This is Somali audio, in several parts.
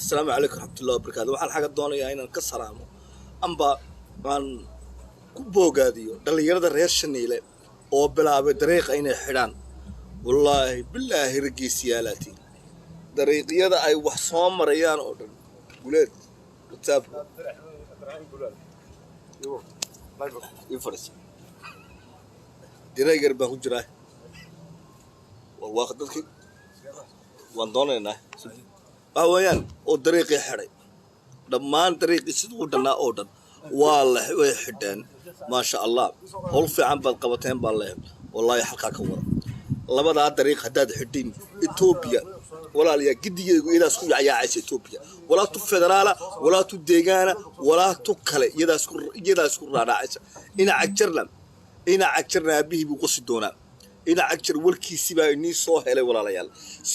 السلام عليكم ورحمة الله وبركاته. waxaan xaga doonayaa inaan ka salaamo amba aan ku boogaadiyo dhalinyarada reer Shaniile oo bilaabay dariiq inay xidhaan wallahi billahi ragiisiyaalati dariiqyada ay wax soo marayaan oo dhan guleed whatsapp يفرس ديريجر بان كجرا والله dadki waan doonaynaa awayaan oo dariiqi xiray dhammaan dariiqi sidoo dhanaa oo dhan waa la xidhan ma sha Allah hol fiican baad qabateen baa leeyahay wallahi halka ka wada labada dariiq hadaad xidhin Ethiopia walaaliya gidigeygu idaas ku yaacaysa Ethiopia walaa tu federaala walaa tu deegaana walaa tu kale iyadaas ku raacaysa ina agjarna bihi buu qosi doonaa ina agjar walkiisi baa inii soo helay walaalayaal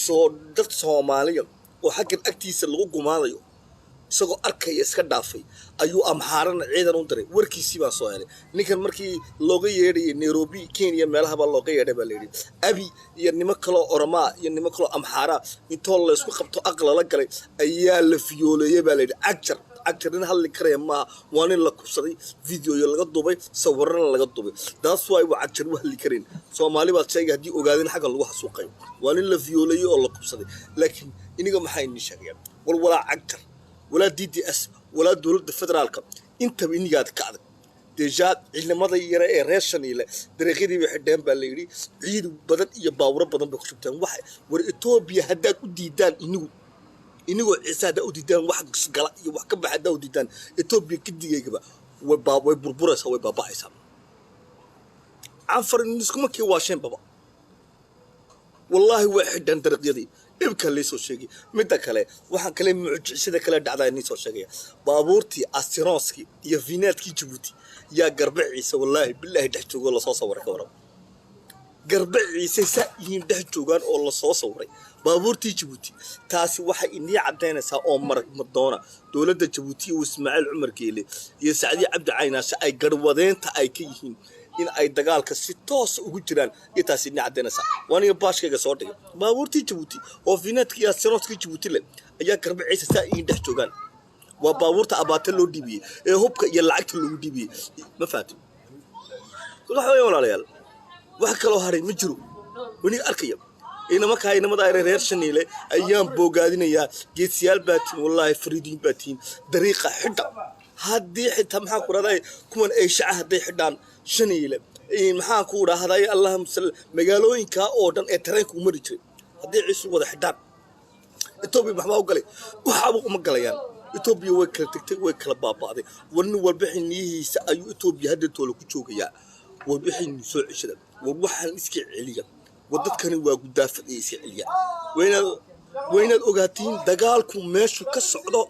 soo dad Soomaaliya oo xaqin agtiisa lagu gumaadayo isagoo arkaya iska dhaafay ayuu amxaaran ciidan u diray warkiisi baa soo helay ninkan markii looga yeedhay Nairobi Kenya meelaha baa looga yeedhay baa leeyahay abi iyo nimo kale Oromaa iyo nimo kale amxaara intoo la isku qabto aqla la galay ayaa la fiyooleeyay baa leeyahay agjarin hal karaya ma waan in la kubsaday video laga dubay sawirana laga dubay taas way agjar wax li kareen Soomaali baa sheegay hadii ogaadeen xaga lagu xasuuqay waan in la fiyooleeyay oo la kubsaday laakiin iniga maxay in sheegayaan walaa agjar ولا DDS ولا دولة الفدرالكا انت بإنيقات كعدك ديجات علماء يرى reer Shaniile دريقيدي بحدين بالليري عيد بدن يباورا بدن بكشبتان واحد ور Ethiopia هداد وديدان إنيقو عسادة وديدان واحد قلاء واحد كبه هداد وديدان Ethiopia كدي يجبا ويبربورس هو بابا حسام عفر النسكو ما كي واشين بابا والله واحد عن دريقيدي إبكا اللي سو شيء متى كله واحد كلام معجزة كله دعاء الناس سو شيء بابورتي أسترانسكي يا فينات كي جبوتي يا قربع عيسى والله بالله دحتو والله صوص ورك ورا قربع عيسى سائين دحتو قال والله صوص وري بابورتي جبوتي تاسي واحد إني عبدنا سا أمرك مدونا دولة جبوتي وإسماعيل عمر كيلي يا سعدي عبد عيناش أي قروضين تا أي كيهين in ay dagaalka si toos ugu jiraan intaas in cadeynaysa waaniga baashkayga soo dhigay baabuurtii Djibouti oo finadkii asroodkii Djibouti le ayaa karbacaysa saa in dhex joogan waa baabuurta abaata loo dhibiyay ee hubka iyo lacagta lagu dhibiyay ma faati waxa weeye walaalayaal wax kale oo haray ma jiro wani arkaya inamada ay reer Shaniile ayaan boogaadinayaa geesiyaal baatiin wallahi fariidiin baatiin dariiqa xidha haddii xitaa maxaa ku raday kuwan ay shacaha haday xidhaan Shaniile maxaa ku raahday Allahumma salli magaalooyinka oo dhan ee tareenku mari jiray haddii ciisu wada xidhaan Ethiopia maxaa u galay waxa uma galayaan Ethiopia way kala tagtay way kala baabaaday warni warbixinihiisa ayuu Ethiopia hadda toolo ku joogayaa warbixin soo cishada waxaan iska celiya wadadkani waa gudaafadii iska celiya waynaad ogaatiin dagaalku meeshu ka socdo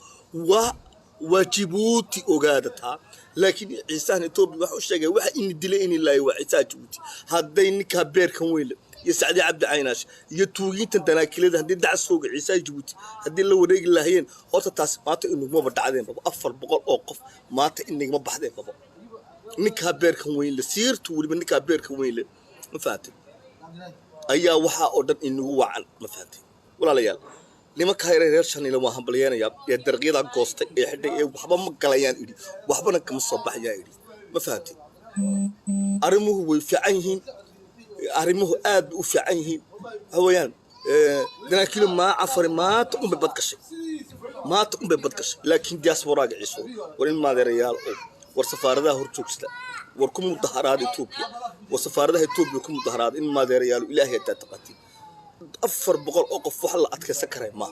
وجيبوتي أوجادتها لكن عيسان توبي وحشة واحد إن دليل إن الله وعيسى جيبوتي هذين كبير كويل يسعد عبد عيناش يتوجين تدنا كله هذين دع السوق عيسى جيبوتي هذين لو رجل اللهين هذا تاسمات إنه ما بدعين بابا أفر بقول أوقف مات إنك ما بحدين بابا نكبير كويل سير تقول من نكبير كويل مفاتن أيها وحى أردن إنه هو عن مفاتن ولا ليال لما كاير reer Shaniile waa hambalyeynaya ee darqiyada goostay ee xidhay ee waxba ma galayaan idhi waxbana kama soo baxayaan idhi ma fahanti arimuhu way fiican yihiin arimuhu aad u fiican yihiin hawayaan laakiin ma afar maanta um bad gashay laakiin diasporaaga ciiso war in maadeerayaal war safaaradaha horjoogsta war ku mudaharaad Ethiopia war safaaradaha Ethiopia ku mudaharaad in maadeerayaal ilaahay taataqati أفر بقول أوقف وحلا أتكسر كريه ما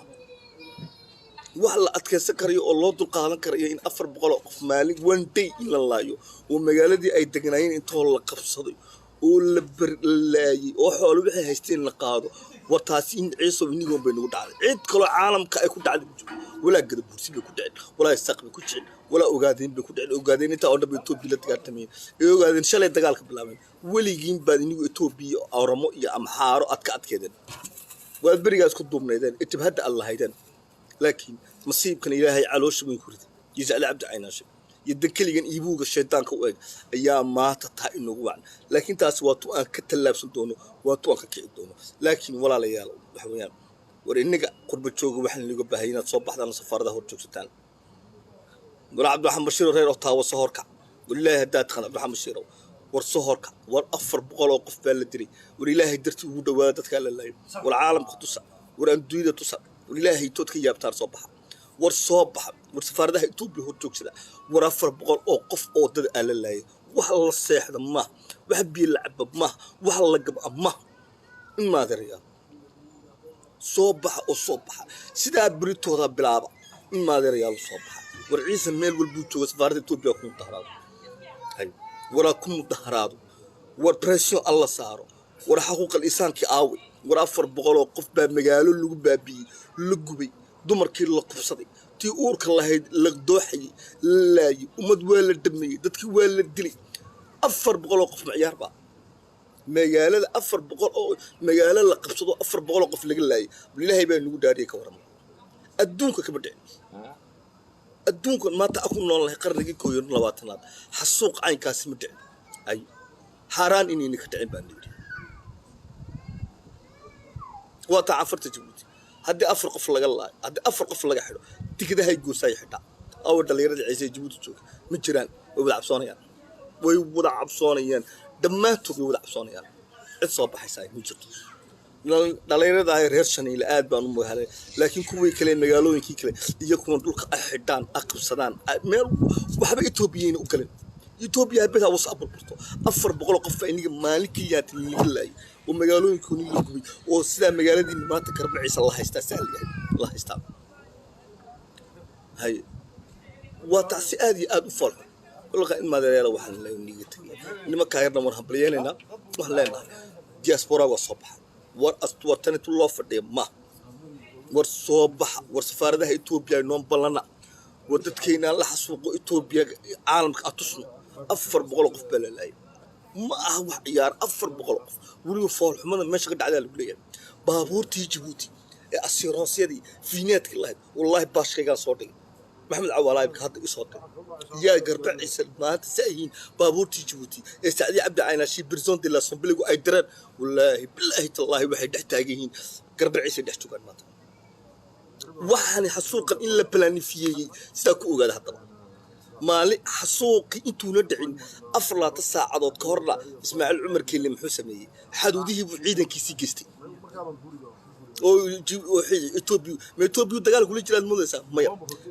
وحلا أتكسر كريه الله دل قادم كريه إن أفر بقول أوقف مالي وان دي إلا الله يو ومجال دي أي تجنين إن طول قبصدي والبر الله وحلو بحي هستين لقاده وتاسين عيسو بنيهم بينود على عيد كل عالم كأكون تعال ولا قد برسي بيكون تعال ولا يستقبل بيكون تعال ولا أوجادين بيكون تعال أوجادين أنت أودا بيتوب بلا تقارتمين أوجادين شلة تقال قبلامين وليجين بعدين يتوبي أو رمو يا أمحار أتكأت كذا والبرجاز كدوم نيدان اتبهد الله هيدان لكن مصيب كان إلهي علوش من كرد يزعل عبد عيناش يدكلي جن يبوق الشيطان كويج أيام ما تطهى إنه وعن لكن تاس واتو أن كتلاب سلطانه واتو أن كيد دونه لكن ولا ليال حويان ورينك قرب تشوق وحن اللي قبها هنا تصبح لنا سفارة هور تشوكستان ولا عبد الرحمن بشير غير أطها وصهورك والله هدات خان عبد الرحمن بشير ورصهورك ورأفر بقول وقف بالدري ولله درت ودواتك على الليل والعالم قدوسا ورأندويدة توسا ولله توتك يا بتار صباح ورصبح ورسفارده يتوب هور تشوكسدا ورأفر بقول وقف أودر على الليل وحلا الصيح ما وحب يلعب ما وحلا جب ما ما دريا صبح وصبح سيدا بريتو ذا بلابا ما دريا الصبح ورعيس الميل والبوتو سفارده توب يكون طهراد هاي وراكم ظهرادو وربريسيون الله صارو ورا حقوق الانسان كي اوي ورا افر بقولو قف با مغالو لوgu baabiyi lugubay dumarkii la qubsaday tii uurka lahayd la dooxay laay umad waa la dhameeyay dadkii waa la dilay afar boqol qof ciyaar ba magaalada afar boqol oo magaalo la qabsado afar boqol qof laga laayay ilaahay baa nagu dhaariyay ka waran adduunka ka badhay adduunka maanta aku noolahay qarnigii 21aad xasuuq caynkaas ma dhicin ay xaraan inay ka dhicin baan leeyahay wata afarta Djibouti haddii afar qof laga laayo haddii afar qof laga xidho tigadahay goosay xidha aw dhalinyarada ciise Djibouti jooga ma jiraan way wada cabsoonayaan dhammaantood way wada cabsoonayaan cid soo baxaysa ma jirto dhalinyarada ay reer Shanil aad baan u muhaale laakiin kuwii kale magaalooyinkii kale iyo kuwa dhulka ay xidhaan aqabsadaan meel waxba Itoobiyayn u kale Itoobiya bada wasab burto afar boqol qof iniga maalinkiyaad liilay oo magaalooyinkii la gubay oo sida magaaladii maanta Karbaciisa la haystaa saaliyahay la haystaa hay وتعسي هذه أدفع والله إن ما دري وحنا لا نيجي إنما كايرنا مرهم بلياننا وحنا دياسبورا والصبح ورتنت الله فردي ما والصبح والسفارة إثيوبيا نوم بلنا ودتكينا لحسوق إثيوبيا عالم أتصل أفر بغلق في بللاي ما هو عيار أفر بغلق ولو فول حمنا مش قد على البليان بابور Djibouti السيرانسية دي فينات كلها والله باش كي قال صوتي محمد عوالايب هذا يصوتي يا قرب عيسى ما تسأين بابور Djibouti استعدي عبد عيناشي برزون دي لاسون بلقوا أي درن والله بالله تالله واحد يحتاجين قرب عيسى يحتاجوا كان مات وحني حسوقا إلا بلاني فيه ساكو قال هذا مالي حسوقي انتو ندعين أفرلا تساعدوا كهرلا اسماعيل عمر كلم حسمي حدوديه بعيدا كيسي قستي oo Ethiopia dagaal kula jiraan mudaysa maya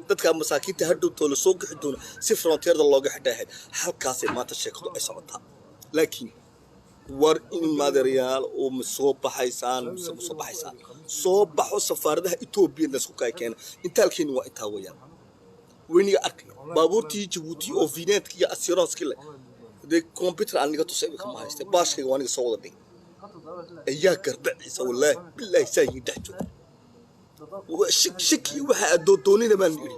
dadka masaakiinta hadhow tolo soo gixi doona si frontier looga xidhay halkaas maanta sheekadu ay socotaa laakiin war in maadariyaal oo soo baxaysaan soo baxo safaaradaha Ethiopia isku keen intaalkiin waa intaa weeyaan weyniga arkay baabuurtii Djibouti oo vinetka iyo assurance kale de computer aniga tusay kama haystay baashkayga waaniga soo wada dhig أياك ربعيسة والله بالله سايين دحجو وشك وحا دونينا ما نقولي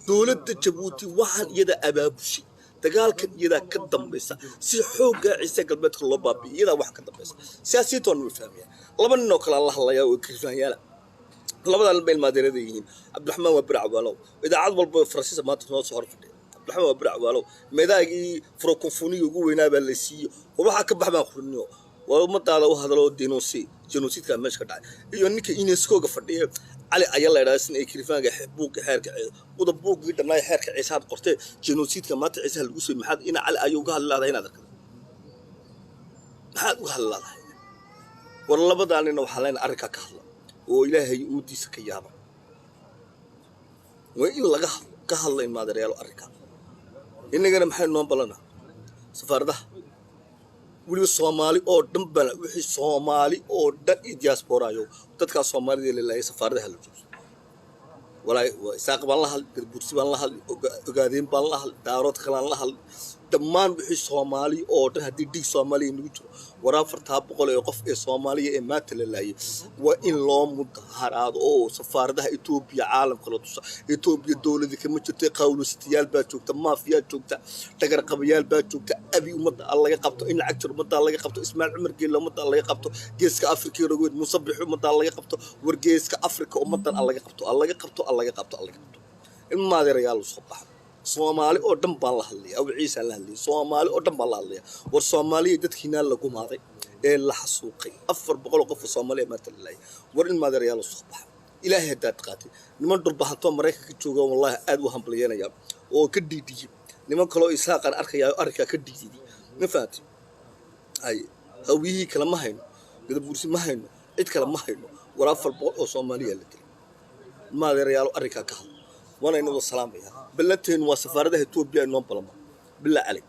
دولة Djibouti وحان يدا أبابوشي دقال كان يدا كدام بيسا سي حوقا عيسى قلبتك الله بابي يدا واحد كدام بيسا سياسيتون وفهمية لابد نوكل الله يا وكرفان يالا لابد البين ما ديرديين عبد الرحمن وبرع والو إذا عضب فرنسيسا ما تنوى صهر في عبد الرحمن وبرع والو ميداقي فروكوفوني وقوينا بالليسي وبحا كبح ما خلنيو ومتى هذا لو جنوسيد كان مش كذا يونيك إنسكو قفديه على أيلا راسن إكريفان حبوك حرك وضبوك جدا ما يحرك عيساد قرته جنوسيد كما تعيسها الوسم محد إن على أيوجها الله هنا ذاك محد وهلا والله بدأ علينا وحلين أركا كهلا وإلهي يودي سكيابا وإلا كهلا ما دري له أركا إننا جنا محل نوم بلنا سفر ده waliba Soomaali oo dhan bal wixii Soomaali oo dhan diaspora yo dadka Soomaalida leeyahay safaaradaha la joogo walaay isaaq baan la hal bursi baan la hal ogaadeen baan la hal daarood kale la hal dhammaan wixii Soomaali oo dhan hadii dig Soomaali inuu jiro waraa 400 qof ee Soomaaliya ee maanta leeyahay waa in loo mudaharaad oo safaaradaha Itoobiya caalamka la tuso Itoobiya dawladda kama jirtay qawlustiyaal baa joogta maafiya joogta tagar qabayaal baa joogta abi umada laga qabto in lacag jir umada laga qabto Ismaaciil Cumar Geelle umada laga qabto geeska Afrika rogood Musabbix umada laga qabto wargeeska Afrika umada laga qabto in maadeerayaal soo baxa Soomaali oo dhan baan la hadlaya aw ciise la hadlaya Soomaali oo dhan baan la hadlaya war Soomaaliya dadkiina la gumaaday ee la xasuuqay 400 qof Soomaaliya ma talay war in maadareyaal soo baxa ilaahay hadaad qaatay niman durbahanto Mareykanka jooga wallahi aad u hambalyeynaya oo ka dhiidiyay niman kale oo isaaqan arkaya arka ka dhiidiyay ma fahanti ay hawiyi kala ma hayno gada bursi ma hayno cid kala ma hayno war 400 oo Soomaaliya la dilay maadareyaal arka ka hadlo وانا انو السلام يا بلتين وسفارده توبيا نون بلما بالله عليك